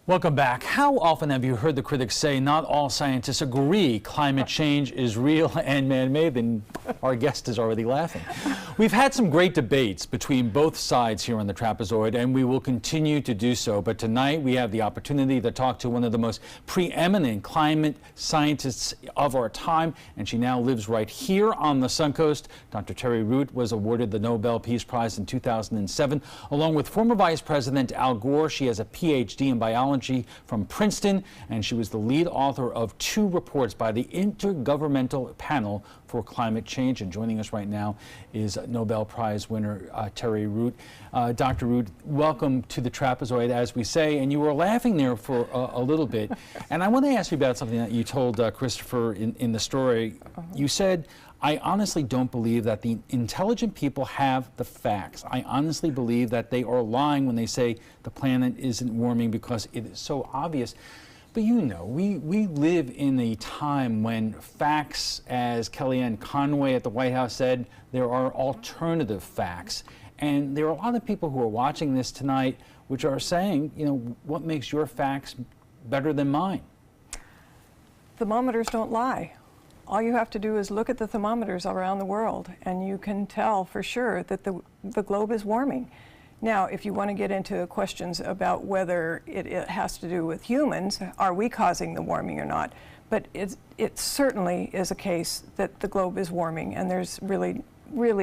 Welcome back. How often have you heard the critics say not all scientists agree climate change is real and man-made? Then our guest is already laughing. We've had some great debates between both sides here on the trapezoid, and we will continue to do so. But tonight we have the opportunity to talk to one of the most preeminent climate scientists of our time, and she now lives right here on the Suncoast. Dr. Terry Root was awarded the Nobel Peace Prize in 2007, along with former Vice President Al Gore. She has a PhD in biology from Princeton, and she was the lead author of 2 reports by the Intergovernmental Panel for Climate Change. And joining us right now is Nobel Prize winner Terry Root. Dr. Root, welcome to the trapezoid, as we say, and you were laughing there for a little bit. And I want to ask you about something that you told Christopher in the story. You said, I honestly don't believe that the intelligent people have the facts. I honestly believe that they are lying when they say the planet isn't warming because it is so obvious. But you know, we live in a time when facts, as Kellyanne Conway at the White House said, there are alternative facts. And there are a lot of people who are watching this tonight which are saying, you know, what makes your facts better than mine? Thermometers don't lie. All you have to do is look at the thermometers around the world, and you can tell for sure that the globe is warming. Now, if you want to get into questions about whether it has to do with humans, are we causing the warming or not? But it certainly is a case that the globe is warming, and there's really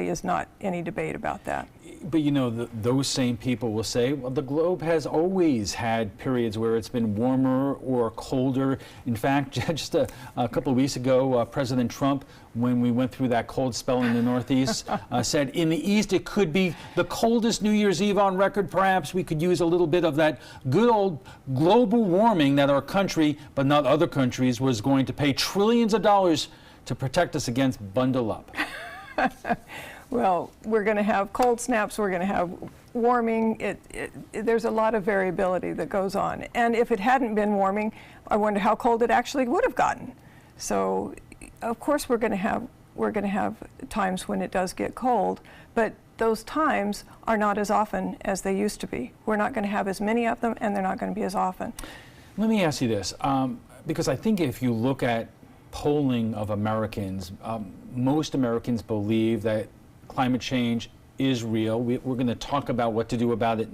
is not any debate about that. But you know, those same people will say, well, the globe has always had periods where it's been warmer or colder. In fact, just a couple of weeks ago, President Trump, when we went through that cold spell in the Northeast, said in the East it could be the coldest New Year's Eve on record. Perhaps we could use a little bit of that good old global warming that our country, but not other countries, was going to pay trillions of dollars to protect us against. Bundle up. Well, we're going to have cold snaps, we're going to have warming. There's a lot of variability that goes on. And if it hadn't been warming, I wonder how cold it actually would have gotten. So, of course, we're going to have times when it does get cold, but those times are not as often as they used to be. We're not going to have as many of them, and they're not going to be as often. Let me ask you this, because I think if you look at polling of Americans, most Americans believe that climate change is real. We're going to talk about what to do about it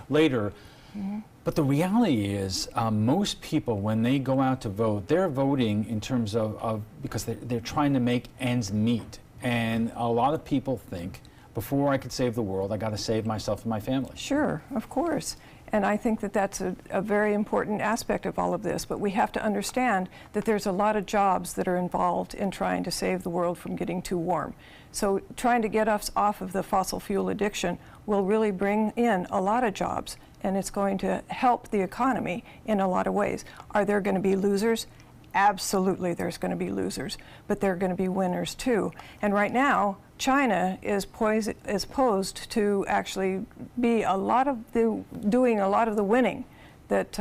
later. Mm-hmm. But the reality is most people, when they go out to vote, they're voting in terms of because they're trying to make ends meet. And a lot of people think, before I could save the world, I got to save myself and my family. Sure, of course. And I think that that's a very important aspect of all of this. But we have to understand that there's a lot of jobs that are involved in trying to save the world from getting too warm. So trying to get us off of the fossil fuel addiction will really bring in a lot of jobs, and it's going to help the economy in a lot of ways. Are there going to be losers? Absolutely, there's going to be losers, but there are going to be winners too. And right now, China is posed to actually be doing a lot of the winning that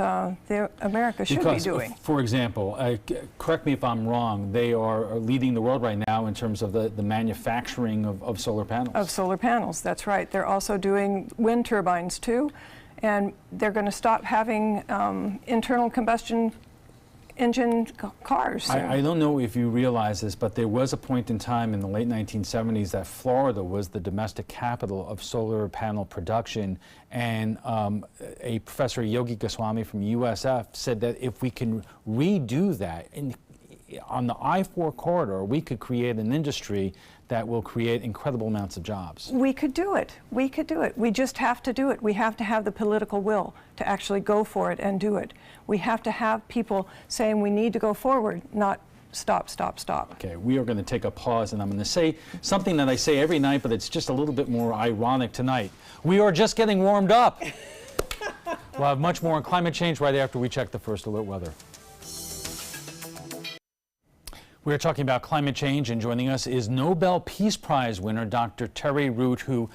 America should be doing. For example, correct me if I'm wrong, they are leading the world right now in terms of the manufacturing of solar panels. Of solar panels, that's right. They're also doing wind turbines too, and they're going to stop having internal combustion engine cars. I don't know if you realize this, but there was a point in time in the late 1970s that Florida was the domestic capital of solar panel production, and a professor, Yogi Goswami from USF, said that if we can redo that on the I-4 corridor, we could create an industry that will create incredible amounts of jobs. We could do it. We could do it. We just have to do it. We have to have the political will to actually go for it and do it. We have to have people saying we need to go forward, not stop, stop, stop. Okay, we are going to take a pause, and I'm going to say something that I say every night, but it's just a little bit more ironic tonight. We are just getting warmed up. We'll have much more on climate change right after we check the first alert weather. We're talking about climate change, and joining us is Nobel Peace Prize winner Dr. Terry Root, who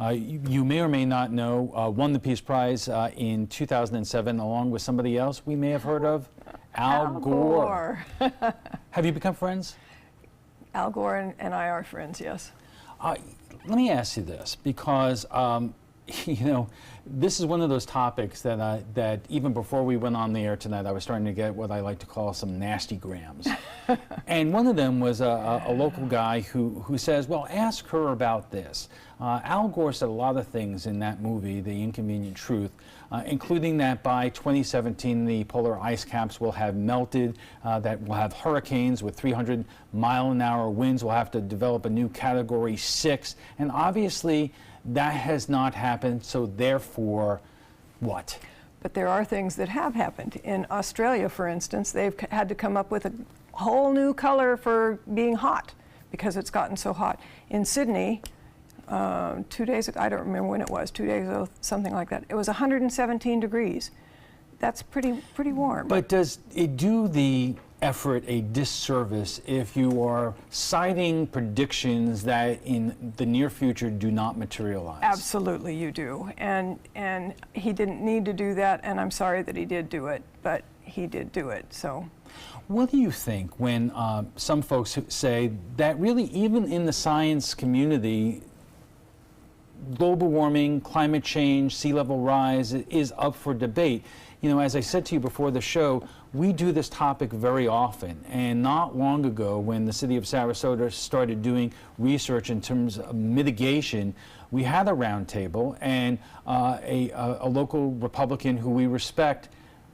you may or may not know won the Peace Prize in 2007 along with somebody else we may have heard of, Al Gore. Have you become friends? Al Gore and I are friends, yes. Let me ask you this, because you know, this is one of those topics that that even before we went on the air tonight, I was starting to get what I like to call some nasty grams. And one of them was a local guy who says, well, ask her about this. Al Gore said a lot of things in that movie, The Inconvenient Truth, including that by 2017 the polar ice caps will have melted, that we'll have hurricanes with 300-mile-an-hour winds, we'll have to develop a new Category 6, and obviously that has not happened, so therefore, what? But there are things that have happened. In Australia, for instance, they've had to come up with a whole new color for being hot because it's gotten so hot. In Sydney, 2 days ago, I don't remember when it was, 2 days ago, something like that, it was 117 degrees. That's pretty warm. But does it do the effort a disservice if you are citing predictions that in the near future do not materialize? Absolutely you do. And he didn't need to do that, and I'm sorry that he did do it, but he did do it, so. What do you think when some folks say that really even in the science community, global warming, climate change, sea level rise is up for debate? You know, as I said to you before the show, we do this topic very often, and not long ago when the city of Sarasota started doing research in terms of mitigation, we had a roundtable, and a local Republican who we respect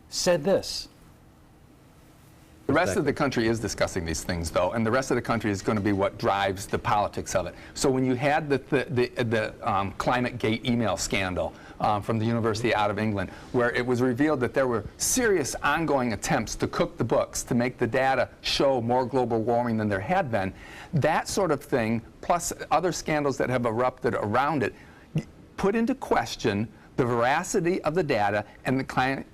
said this. The rest of the country is discussing these things, though, and the rest of the country is going to be what drives the politics of it. So when you had the Climate Gate email scandal from the University out of England, where it was revealed that there were serious ongoing attempts to cook the books, to make the data show more global warming than there had been, that sort of thing, plus other scandals that have erupted around it, put into question the veracity of the data and the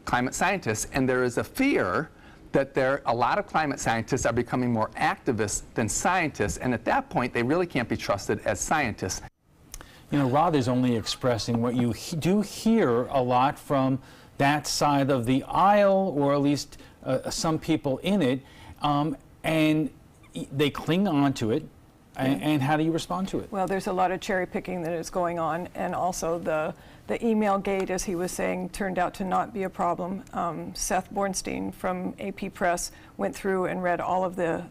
climate scientists, and there is a fear that a lot of climate scientists are becoming more activists than scientists, and at that point they really can't be trusted as scientists. You know, Rod is only expressing what you do hear a lot from that side of the aisle, or at least some people in it, and they cling on to it. And how do you respond to it? Well, there's a lot of cherry picking that is going on, and also the email gate, as he was saying, turned out to not be a problem. Seth Bornstein from AP Press went through and read all of the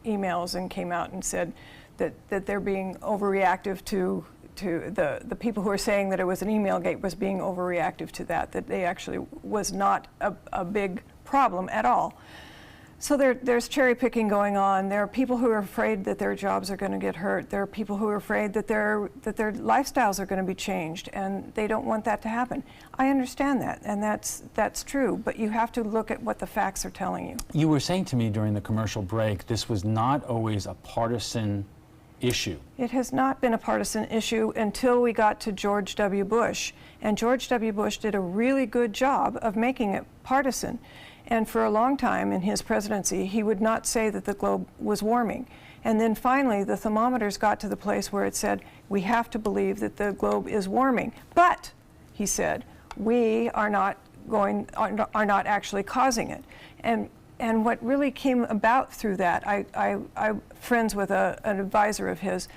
emails and came out and said that they're being overreactive to the people who are saying that it was an email gate was being overreactive to that they actually was not a big problem at all. So there's cherry picking going on. There are people who are afraid that their jobs are going to get hurt. There are people who are afraid that their lifestyles are going to be changed, and they don't want that to happen. I understand that, and that's true, but you have to look at what the facts are telling you. You were saying to me during the commercial break, this was not always a partisan issue. It has not been a partisan issue until we got to George W. Bush, and George W. Bush did a really good job of making it partisan. And for a long time in his presidency, he would not say that the globe was warming. And then finally, the thermometers got to the place where it said, we have to believe that the globe is warming. But, he said, we are not actually causing it. And what really came about through that, I'm friends with an advisor of his,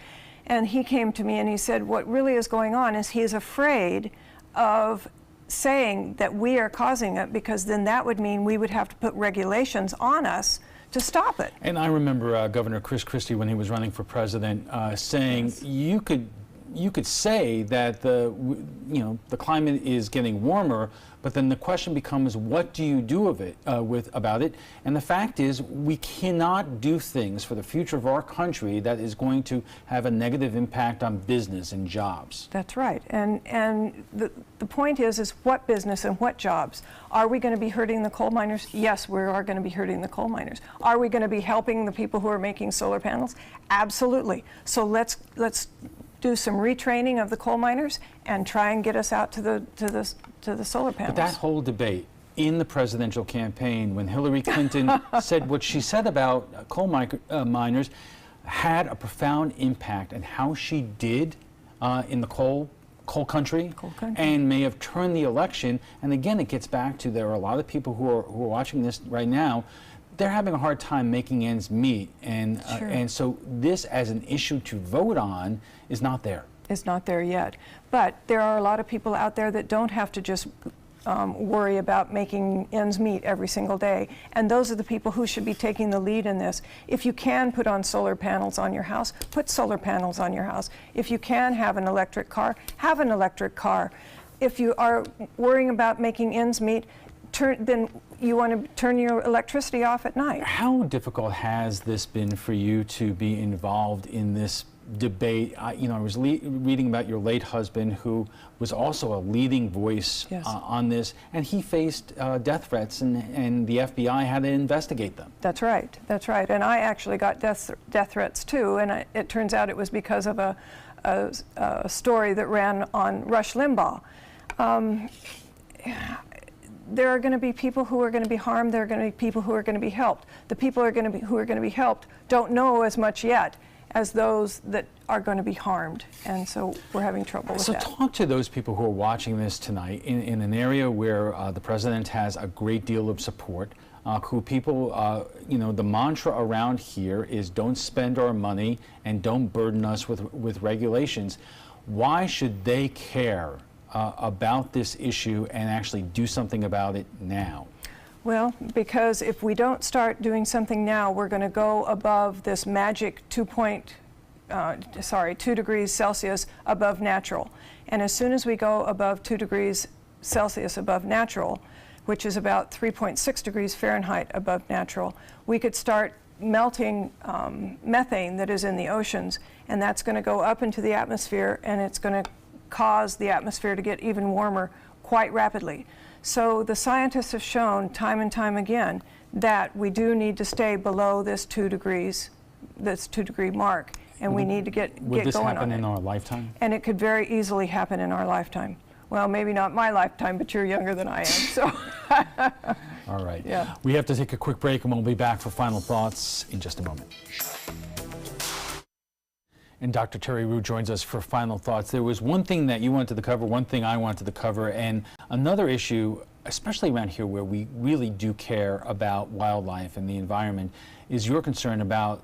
and he came to me and he said, what really is going on is he is afraid of saying that we are causing it, because then that would mean we would have to put regulations on us to stop it. And I remember Governor Chris Christie, when he was running for president, saying, yes, you could say that the climate is getting warmer, but then the question becomes, what do you do about it? And the fact is, we cannot do things for the future of our country that is going to have a negative impact on business and jobs. That's right. And the point is what business and what jobs? Are we going to be hurting the coal miners? Yes, we are going to be hurting the coal miners. Are we going to be helping the people who are making solar panels? Absolutely. So let's do some retraining of the coal miners and try and get us out to the solar panels. But that whole debate in the presidential campaign, when Hillary Clinton said what she said about coal miners, had a profound impact on how she did in the coal country, and may have turned the election. And again, it gets back to, there are a lot of people who are watching this right now. They're having a hard time making ends meet, and sure. And so this as an issue to vote on is not there. is not there yet. But there are a lot of people out there that don't have to just worry about making ends meet every single day. And those are the people who should be taking the lead in this. If you can put on solar panels on your house, put solar panels on your house. If you can have an electric car, have an electric car. If you are worrying about making ends meet, then you want to turn your electricity off at night. How difficult has this been for you to be involved in this debate? I was reading about your late husband, who was also a leading voice Yes. on this, and he faced death threats, and the FBI had to investigate them. That's right. That's right. And I actually got death threats too, and it turns out it was because of a story that ran on Rush Limbaugh. There are going to be people who are going to be harmed. There are going to be people who are going to be helped. The people who are going to be helped don't know as much yet as those that are going to be harmed, and so we're having trouble with that. So talk to those people who are watching this tonight in an area where the president has a great deal of support, who people, the mantra around here is don't spend our money and don't burden us with regulations. Why should they care about this issue and actually do something about it now? Well, because if we don't start doing something now, we're going to go above this magic 2 degrees Celsius above natural. And as soon as we go above 2 degrees Celsius above natural, which is about 3.6 degrees Fahrenheit above natural, we could start melting methane that is in the oceans, and that's going to go up into the atmosphere, and it's going to cause the atmosphere to get even warmer quite rapidly. So the scientists have shown time and time again that we do need to stay below this 2 degree mark, and we need to get going on it. Would this happen in our lifetime? And it could very easily happen in our lifetime. Well, maybe not my lifetime, but you're younger than I am, so. All right. Yeah. We have to take a quick break, and we'll be back for final thoughts in just a moment. And Dr. Terry Rue joins us for final thoughts. There was one thing that you wanted to cover, one thing I wanted to cover, and another issue, especially around here where we really do care about wildlife and the environment, is your concern about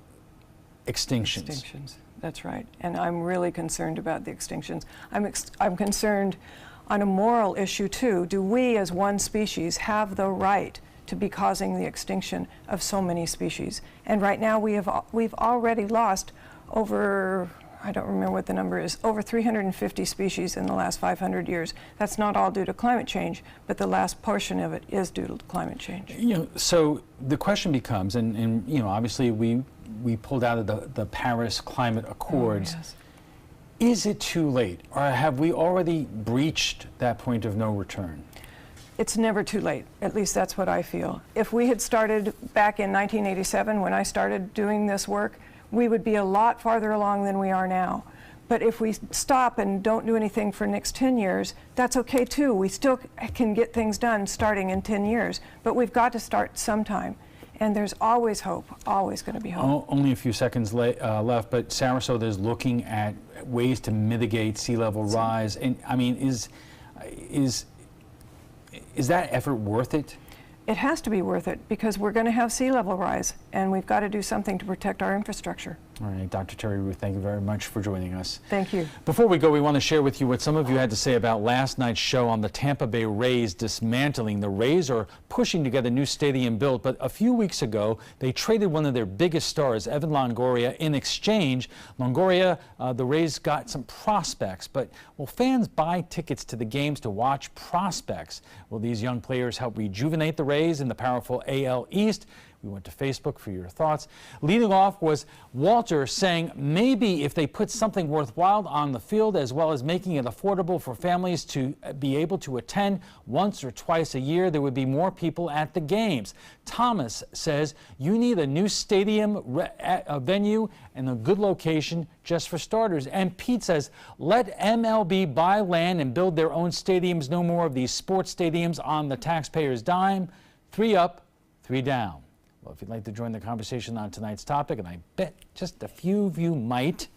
extinctions. Extinctions, that's right. And I'm really concerned about the extinctions. I'm concerned on a moral issue too. Do we as one species have the right to be causing the extinction of so many species? And right now we've already lost over, I don't remember what the number is, over 350 species in the last 500 years. That's not all due to climate change, but the last portion of it is due to climate change. So the question becomes, and obviously we pulled out of the Paris Climate Accords. Oh, yes. Is it too late, or have we already breached that point of no return? It's never too late. At least that's what I feel. If we had started back in 1987 when I started doing this work, we would be a lot farther along than we are now. But if we stop and don't do anything for the next 10 years, that's okay too. We still can get things done starting in 10 years, but we've got to start sometime. And there's always hope, always going to be hope. Only a few seconds left, but Sarasota is looking at ways to mitigate sea level rise. And I mean, is that effort worth it? It has to be worth it because we're going to have sea level rise, and we've got to do something to protect our infrastructure. All right, Dr. Terry Rue, thank you very much for joining us. Thank you. Before we go, we want to share with you what some of you had to say about last night's show on the Tampa Bay Rays dismantling. The Rays are pushing to get a new stadium built, but a few weeks ago, they traded one of their biggest stars, Evan Longoria. In exchange, Longoria, the Rays got some prospects, but will fans buy tickets to the games to watch prospects? Will these young players help rejuvenate the Rays in the powerful AL East? We went to Facebook for your thoughts. Leading off was Walter saying maybe if they put something worthwhile on the field, as well as making it affordable for families to be able to attend once or twice a year, there would be more people at the games. Thomas says you need a new stadium venue and a good location just for starters. And Pete says let MLB buy land and build their own stadiums. No more of these sports stadiums on the taxpayers' dime. 3 up, 3 down. Well, if you'd like to join the conversation on tonight's topic, and I bet just a few of you might,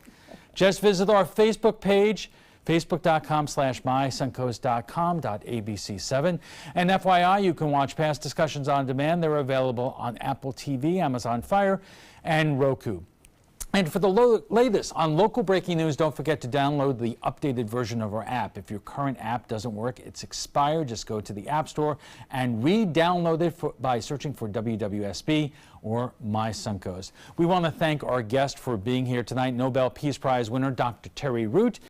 just visit our Facebook page, facebook.com/mysuncoast.com.abc7. And FYI, you can watch past discussions on demand. They're available on Apple TV, Amazon Fire, and Roku. And for the latest on local breaking news, don't forget to download the updated version of our app. If your current app doesn't work, it's expired, just go to the App Store and re-download it by searching for WWSB or My Suncoast. We want to thank our guest for being here tonight, Nobel Peace Prize winner Dr. Terry Root.